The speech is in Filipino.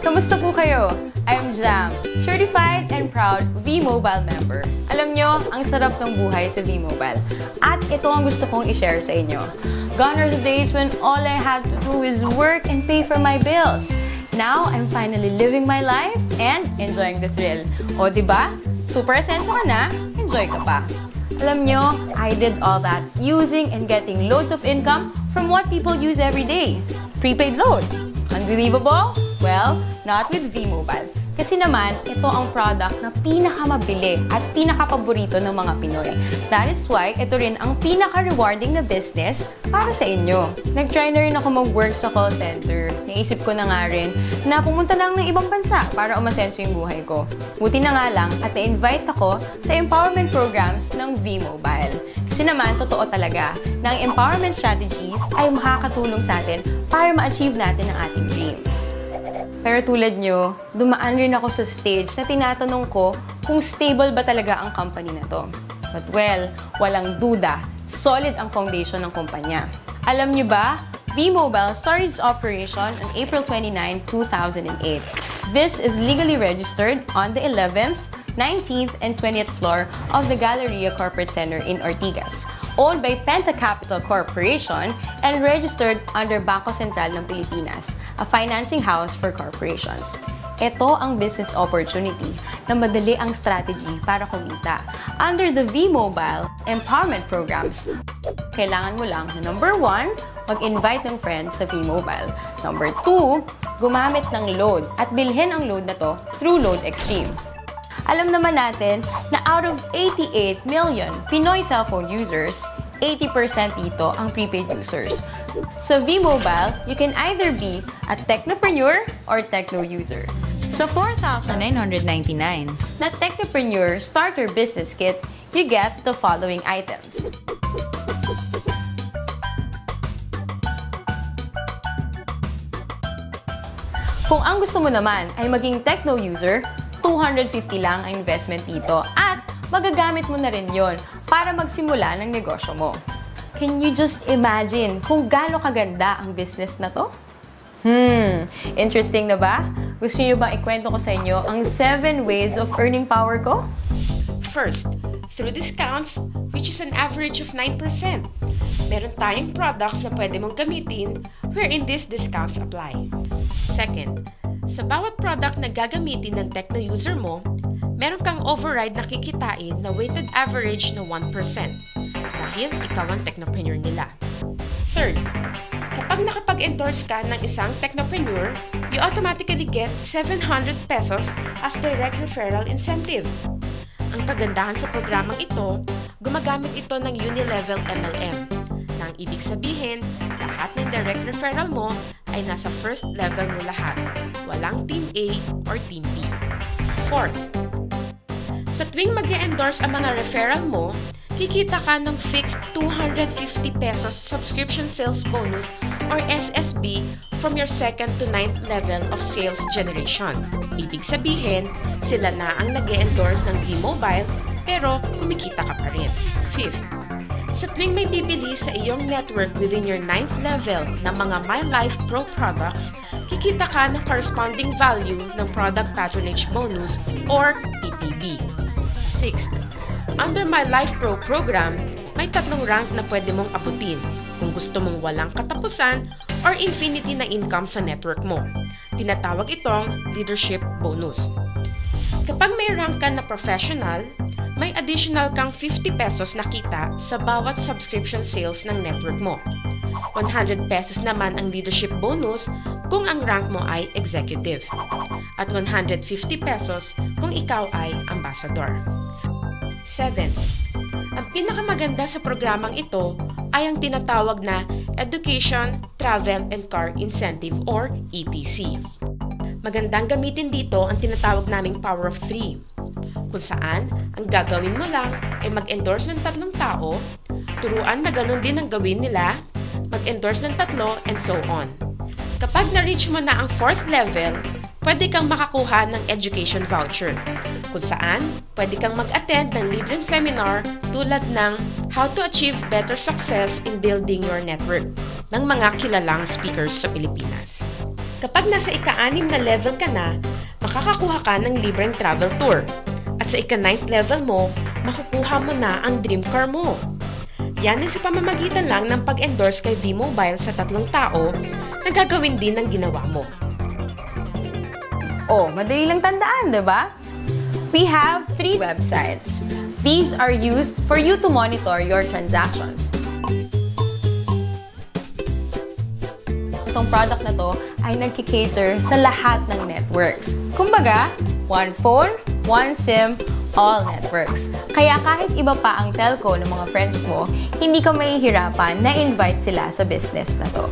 Kamusta po kayo? I'm Jam, certified and proud V-Mobile member. Alam nyo, ang sarap ng buhay sa V-Mobile. At ito ang gusto kong i-share sa inyo. Gone are the days when all I had to do is work and pay for my bills. Now, I'm finally living my life and enjoying the thrill. O diba? Super asenso ka na, enjoy ka pa. Alam nyo, I did all that using and getting loads of income from what people use every day. Prepaid load. Unbelievable? Well, not with V-Mobile. Kasi naman, ito ang product na pinakamabili at pinakapaborito ng mga Pinoy. That is why, ito rin ang pinaka-rewarding na business para sa inyo. Nag-try na rin ako mag-work sa call center. Naisip ko na nga rin na pumunta lang ng ibang bansa para umasenso yung buhay ko. Buti na nga lang at na-invite ako sa empowerment programs ng V-Mobile. Kasi naman, totoo talaga na ang empowerment strategies ay makakatulong sa atin para ma-achieve natin ang ating dreams. Pero tulad nyo, dumaan rin ako sa stage na tinatanong ko kung stable ba talaga ang company na to. But well, walang duda, solid ang foundation ng kumpanya. Alam nyo ba, V-Mobile started its operation on April 29, 2008. This is legally registered on the 11th, 19th, and 20th floor of the Galleria Corporate Center in Ortigas, owned by Penta Capital Corporation and registered under Bangko Sentral ng Pilipinas, a financing house for corporations. Ito ang business opportunity na madali ang strategy para kumita. Under the V-Mobile Empowerment Programs, kailangan mo lang na number 1, mag-invite ng friends sa V-Mobile. Number 2, gumamit ng load at bilhin ang load na to through Load Extreme. Alam naman natin na out of 88 million Pinoy cellphone users, 80% dito ang prepaid users. Sa V-Mobile, you can either be a technopreneur or techno user. Sa 4,999 na Technopreneur Starter Business Kit, you get the following items. Kung ang gusto mo naman ay maging techno user, 250 lang ang investment dito at magagamit mo na rin yon para magsimula ng negosyo mo. Can you just imagine kung gaano kaganda ang business na to? Interesting na ba? Gusto niyo bang ikwento ko sa inyo ang 7 ways of earning power ko? First, through discounts, which is an average of 9%. Meron tayong products na pwede mong gamitin wherein these discounts apply. Second, sa bawat product na gagamitin ng techno user mo, meron kang override na kikitain na weighted average na 1% dahil ikaw ang technopreneur nila. Third, kapag nakapag-endorse ka ng isang technopreneur, you automatically get 700 pesos as direct referral incentive. Ang kagandahan sa programang ito, gumagamit ito ng Unilevel MLM. Nang ibig sabihin, lahat ng direct referral mo ay nasa first level mo lahat. Walang Team A or Team B. Fourth, sa tuwing mag-e-endorse ang mga referral mo, kikita ka ng fixed 250 pesos subscription sales bonus or SSB from your 2nd to 9th level of sales generation. Ibig sabihin, sila na ang nag-e-endorse ng V-Mobile pero kumikita ka pa rin. Fifth, sa tuwing may bibili sa iyong network within your 9th level ng mga My Life Pro products, kikita ka ng corresponding value ng Product Patronage Bonus or PPB. Sixth, under My Life Pro program, may 3 rank na pwede mong abutin kung gusto mong walang katapusan or infinity na income sa network mo. Tinatawag itong Leadership Bonus. Kapag may rank ka na professional, may additional kang 50 pesos na kita sa bawat subscription sales ng network mo. 100 pesos naman ang leadership bonus kung ang rank mo ay executive. At 150 pesos kung ikaw ay ambassador. 7. Ang pinakamaganda sa programang ito ay ang tinatawag na Education, Travel, and Car Incentive or ETC. Magandang gamitin dito ang tinatawag naming Power of 3. Kung saan, ang gagawin mo lang ay mag-endorse ng 3 tao, turuan na ganun din ang gawin nila, mag-endorse ng 3, and so on. Kapag na-reach mo na ang 4th level, pwede kang makakuha ng education voucher, kung saan pwede kang mag-attend ng libreng seminar tulad ng How to Achieve Better Success in Building Your Network ng mga kilalang speakers sa Pilipinas. Kapag nasa ika-6 na level ka na, makakakuha ka ng libreng travel tour. At sa ika-9th level mo, makukuha mo na ang dream car mo. Yan ay sa pamamagitan lang ng pag-endorse kay V-Mobile sa 3 tao na gagawin din ng ginawa mo. Oh, madali lang tandaan, di ba? We have 3 websites. These are used for you to monitor your transactions. Itong product na to ay nagkikater sa lahat ng networks. Kumbaga, one phone, one SIM, all networks. Kaya kahit iba pa ang telco ng mga friends mo, hindi ka mahihirapan na invite sila sa business na to.